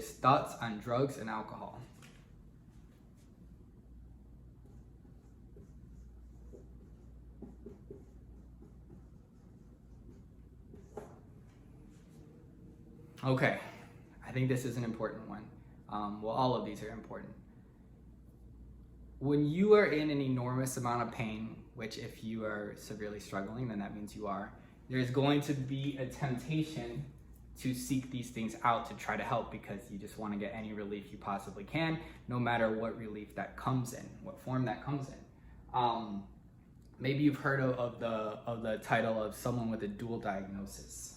is thoughts on drugs and alcohol. Okay, I think this is an important one. Well, all of these are important. When you are in an enormous amount of pain, which if you are severely struggling, then that means you are, there's going to be a temptation to seek these things out to try to help, because you just want to get any relief you possibly can, no matter what relief that comes in, what form that comes in. Maybe you've heard of the title of someone with a dual diagnosis.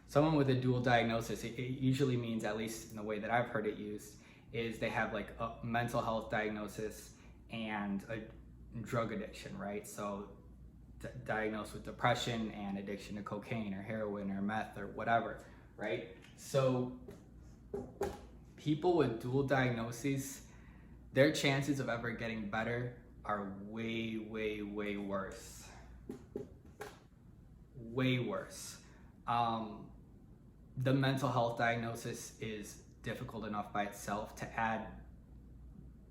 Someone with a dual diagnosis, it usually means, at least in the way that I've heard it used, is they have like a mental health diagnosis and a drug addiction, right? So diagnosed with depression and addiction to cocaine or heroin or meth or whatever, right? So people with dual diagnoses, their chances of ever getting better are way, way, way worse. Way worse. The mental health diagnosis is difficult enough by itself. To add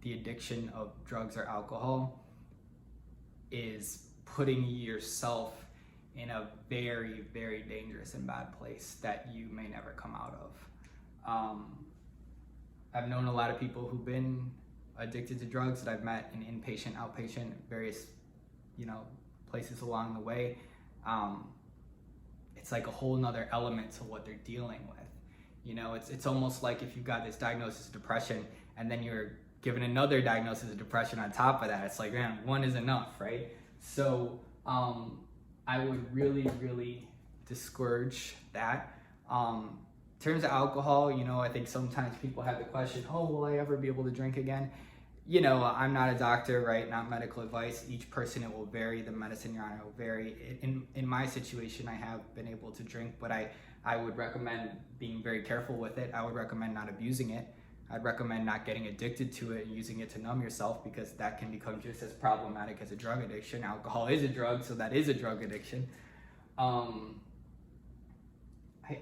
the addiction of drugs or alcohol is putting yourself in a very, very dangerous and bad place that you may never come out of. I've known a lot of people who've been addicted to drugs that I've met in inpatient, outpatient, various, places along the way. It's like a whole nother element to what they're dealing with. It's almost like if you've got this diagnosis of depression and then you're given another diagnosis of depression on top of that, it's like, man, one is enough, right? So I would really, really discourage that. In terms of alcohol, I think sometimes people have the question, oh, will I ever be able to drink again? I'm not a doctor, right? Not medical advice. Each person, it will vary. The medicine you're on, it will vary. In my situation, I have been able to drink, but I would recommend being very careful with it. I would recommend not abusing it. I'd recommend not getting addicted to it and using it to numb yourself, because that can become just as problematic as a drug addiction. Alcohol is a drug, so that is a drug addiction.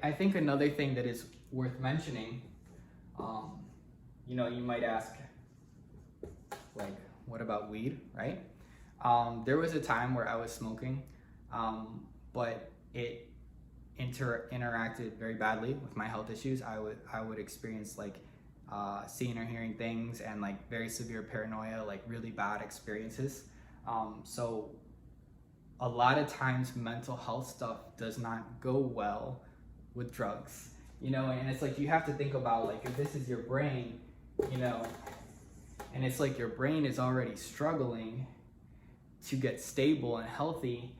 I think another thing that is worth mentioning, you might ask, like, what about weed, right? There was a time where I was smoking, but it interacted very badly with my health issues. I would experience like seeing or hearing things, and like very severe paranoia, like really bad experiences. So a lot of times mental health stuff does not go well with drugs, and it's like you have to think about, like, if this is your brain, and it's like your brain is already struggling to get stable and healthy,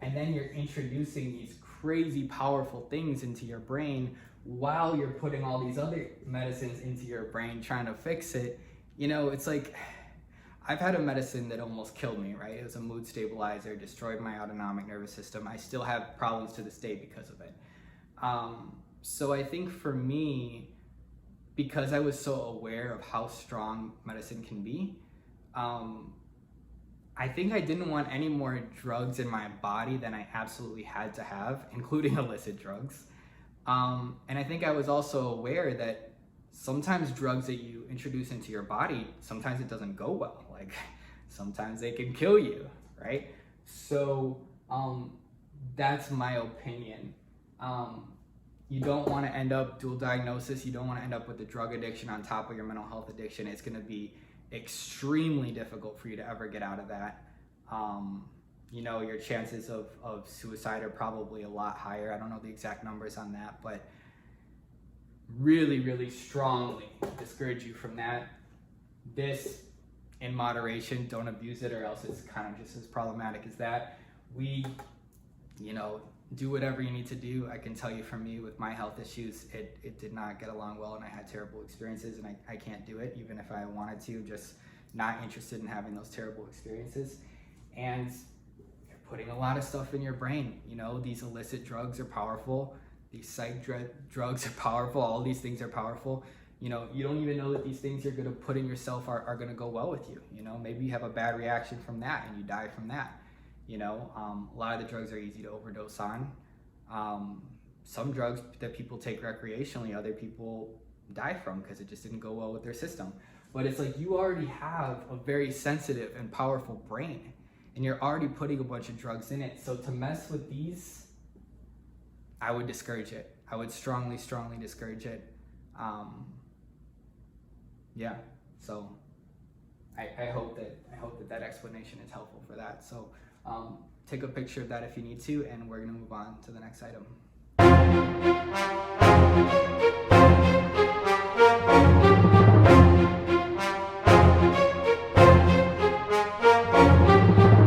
and then you're introducing these crazy powerful things into your brain while you're putting all these other medicines into your brain trying to fix it. It's like, I've had a medicine that almost killed me, right? It was a mood stabilizer, destroyed my autonomic nervous system. I still have problems to this day because of it. So I think for me, because I was so aware of how strong medicine can be, I think I didn't want any more drugs in my body than I absolutely had to have, including illicit drugs. And I think I was also aware that sometimes drugs that you introduce into your body, sometimes it doesn't go well. Like, sometimes they can kill you, right? So that's my opinion. You don't want to end up dual diagnosis. You don't want to end up with a drug addiction on top of your mental health addiction. It's going to be extremely difficult for you to ever get out of that. Your chances of suicide are probably a lot higher. I don't know the exact numbers on that, but really, really strongly discourage you from that. This, in moderation, don't abuse it, or else it's kind of just as problematic as that. Do whatever you need to do. I can tell you, for me, with my health issues, it did not get along well, and I had terrible experiences, and I can't do it, even if I wanted to. Just not interested in having those terrible experiences. And you're putting a lot of stuff in your brain. These illicit drugs are powerful. These psych drugs are powerful. All these things are powerful. You don't even know that these things you're going to put in yourself are going to go well with you. Maybe you have a bad reaction from that and you die from that. A lot of the drugs are easy to overdose on. Some drugs that people take recreationally, other people die from because it just didn't go well with their system. But it's like you already have a very sensitive and powerful brain, and you're already putting a bunch of drugs in it. So to mess with these, I would discourage it. I would strongly discourage it. Yeah. So I hope that explanation is helpful for that. So take a picture of that if you need to, and we're gonna move on to the next item.